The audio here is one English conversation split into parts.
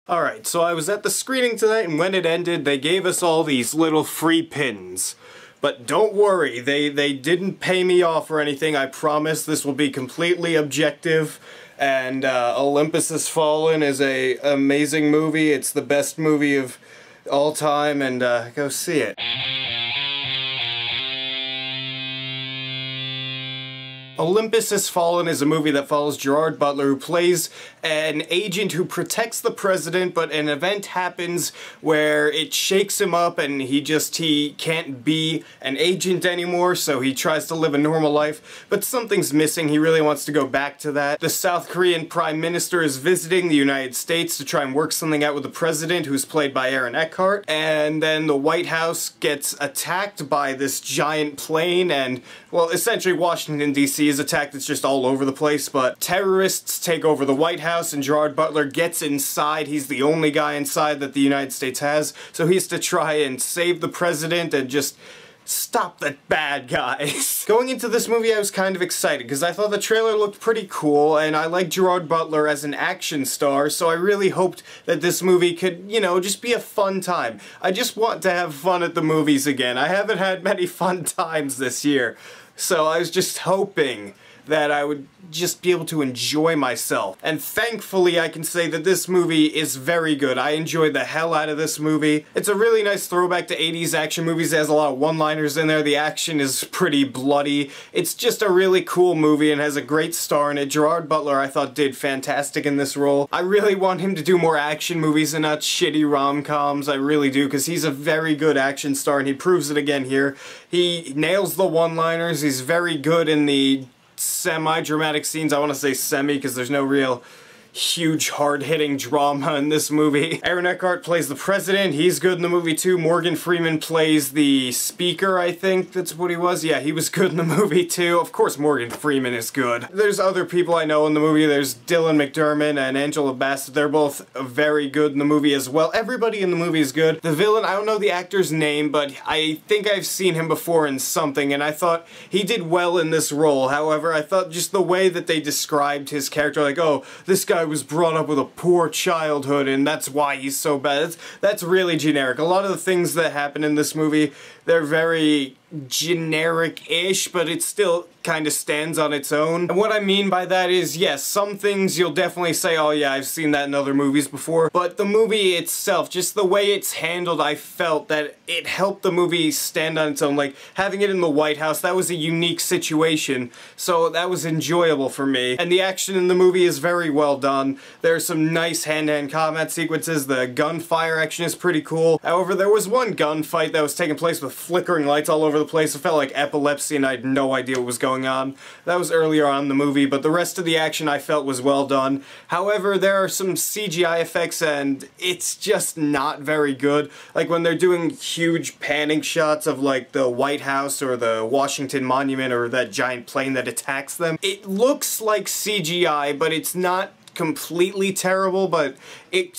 Alright, so I was at the screening tonight, and when it ended, they gave us all these little free pins. But don't worry, they didn't pay me off or anything. I promise this will be completely objective. And Olympus Has Fallen is an amazing movie. It's the best movie of all time, and go see it. Olympus Has Fallen is a movie that follows Gerard Butler, who plays an agent who protects the president, but an event happens where it shakes him up and he can't be an agent anymore, so he tries to live a normal life, but something's missing. He really wants to go back to that. The South Korean Prime Minister is visiting the United States to try and work something out with the president, who's played by Aaron Eckhart, and then the White House gets attacked by this giant plane, and, well, essentially Washington, D.C. is attacked. It's just all over the place, but terrorists take over the White House and Gerard Butler gets inside. He's the only guy inside that the United States has, so he has to try and save the president and just stop the bad guys. Going into this movie, I was kind of excited because I thought the trailer looked pretty cool, and I like Gerard Butler as an action star, so I really hoped that this movie could, you know, just be a fun time. I just want to have fun at the movies again. I haven't had many fun times this year, so I was just hoping that I would just be able to enjoy myself. And thankfully I can say that this movie is very good. I enjoyed the hell out of this movie. It's a really nice throwback to 80s action movies. It has a lot of one-liners in there. The action is pretty bloody. It's just a really cool movie and has a great star in it. Gerard Butler, I thought, did fantastic in this role. I really want him to do more action movies and not shitty rom-coms. I really do, because he's a very good action star and he proves it again here. He nails the one-liners. He's very good in the semi-dramatic scenes. I want to say semi because there's no real huge hard-hitting drama in this movie. Aaron Eckhart plays the president. He's good in the movie too. Morgan Freeman plays the speaker, I think that's what he was. Yeah, he was good in the movie too. Of course Morgan Freeman is good. There's other people I know in the movie. There's Dylan McDermott and Angela Bassett. They're both very good in the movie as well. Everybody in the movie is good. The villain, I don't know the actor's name, but I think I've seen him before in something, and I thought he did well in this role. However, I thought just the way that they described his character, like, oh, this guy was brought up with a poor childhood and that's why he's so bad. That's really generic. A lot of the things that happen in this movie, they're very generic-ish, but it still kind of stands on its own. And what I mean by that is, yes, some things you'll definitely say, oh yeah, I've seen that in other movies before, but the movie itself, just the way it's handled, I felt that it helped the movie stand on its own. Like, having it in the White House, that was a unique situation, so that was enjoyable for me. And the action in the movie is very well done. There's some nice hand-to-hand combat sequences. The gunfire action is pretty cool. However, there was one gunfight that was taking place with flickering lights all over the place. It felt like epilepsy and I had no idea what was going on. That was earlier on in the movie, but the rest of the action I felt was well done. However, there are some CGI effects and it's just not very good. Like when they're doing huge panning shots of like the White House or the Washington Monument or that giant plane that attacks them, it looks like CGI, but it's not completely terrible, but it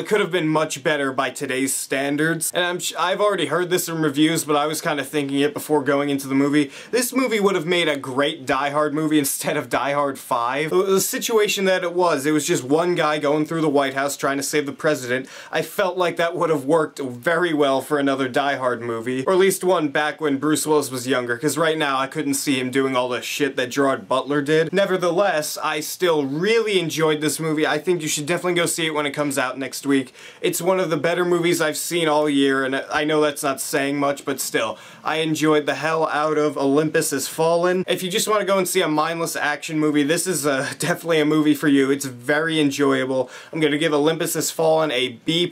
could have been much better by today's standards. And I've already heard this in reviews, but I was kind of thinking it before going into the movie. This movie would have made a great Die Hard movie instead of Die Hard 5. The situation that it was just one guy going through the White House trying to save the president. I felt like that would have worked very well for another Die Hard movie, or at least one back when Bruce Willis was younger, because right now I couldn't see him doing all the shit that Gerard Butler did. Nevertheless, I still really enjoyed this movie. I think you should definitely go see it when it comes out next week. It's one of the better movies I've seen all year, and I know that's not saying much, but still, I enjoyed the hell out of Olympus Has Fallen. If you just want to go and see a mindless action movie, this is definitely a movie for you. It's very enjoyable. I'm going to give Olympus Has Fallen a B+.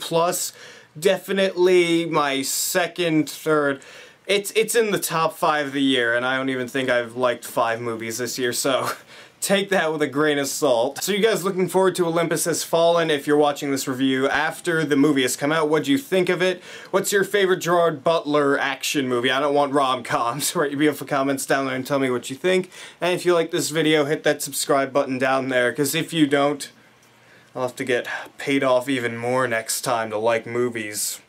Definitely my second, third. It's in the top 5 of the year, and I don't even think I've liked 5 movies this year, so take that with a grain of salt. So you guys looking forward to Olympus Has Fallen? If you're watching this review after the movie has come out, what'd you think of it? What's your favorite Gerard Butler action movie? I don't want rom-coms. Write your beautiful comments down there and tell me what you think. And if you like this video, hit that subscribe button down there, because if you don't, I'll have to get paid off even more next time to like movies.